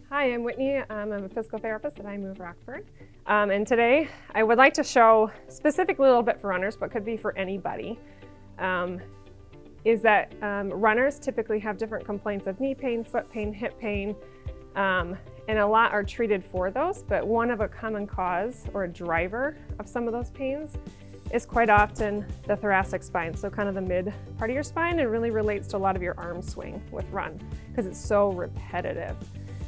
Hi, I'm Whitney. I'm a physical therapist at I Move Rockford. And today I would like to show, specifically a little bit for runners, but could be for anybody, is that runners typically have different complaints of knee pain, foot pain, hip pain, and a lot are treated for those, but one of a common cause or a driver of some of those pains is quite often the thoracic spine, so kind of the mid part of your spine. It really relates to a lot of your arm swing with run because it's so repetitive.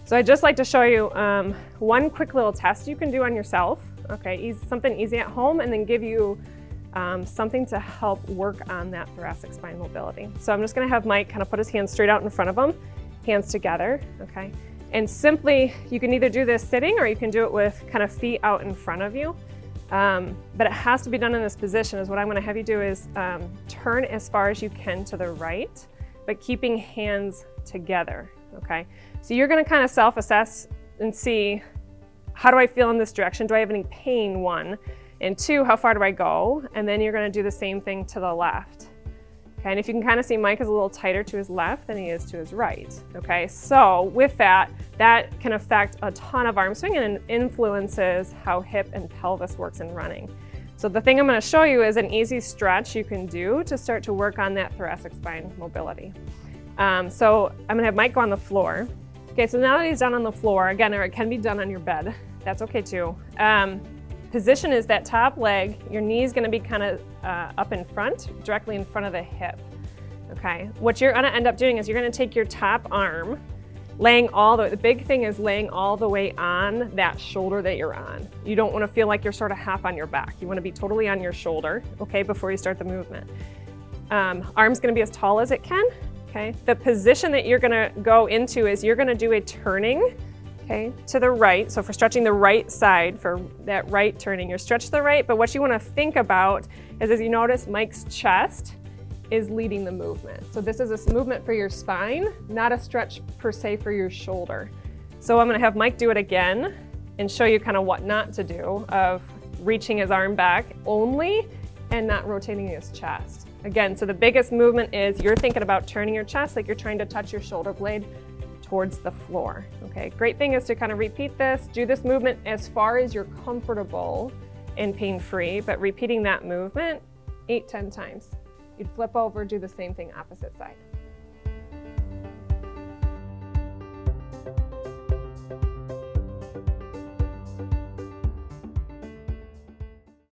So I'd just like to show you one quick little test you can do on yourself, okay, something easy at home, and then give you something to help work on that thoracic spine mobility. So I'm just gonna have Mike kind of put his hands straight out in front of him, hands together, okay? And simply, you can either do this sitting or you can do it with kind of feet out in front of you. But it has to be done in this position. Is what I'm gonna have you do is turn as far as you can to the right, but keeping hands together, okay? So you're gonna kind of self-assess and see, how do I feel in this direction? Do I have any pain, one? And two, how far do I go? And then you're gonna do the same thing to the left. Okay, and if you can kind of see, Mike is a little tighter to his left than he is to his right. Okay, so with that, that can affect a ton of arm swing and influences how hip and pelvis works in running. So the thing I'm gonna show you is an easy stretch you can do to start to work on that thoracic spine mobility. So I'm gonna have Mike go on the floor. Okay, so now that he's done on the floor, again, or it can be done on your bed, that's okay too. Position is that top leg, your knee is gonna be kind of up in front, directly in front of the hip, okay? What you're gonna end up doing is you're gonna take your top arm, the big thing is laying all the way on that shoulder that you're on. You don't wanna feel like you're sort of half on your back. You wanna be totally on your shoulder, okay, before you start the movement. Arm's gonna be as tall as it can. Okay, the position that you're gonna go into is you're gonna do a turning, okay, to the right. So for stretching the right side, for that right turning, you're stretched to the right, but what you wanna think about is, as you notice, Mike's chest is leading the movement. So this is a movement for your spine, not a stretch per se for your shoulder. So I'm gonna have Mike do it again and show you kind of what not to do of reaching his arm back only and not rotating his chest. Again, so the biggest movement is you're thinking about turning your chest like you're trying to touch your shoulder blade towards the floor. Okay, great thing is to kind of repeat this, do this movement as far as you're comfortable and pain-free, but repeating that movement 8-10 times. You'd flip over, do the same thing opposite side.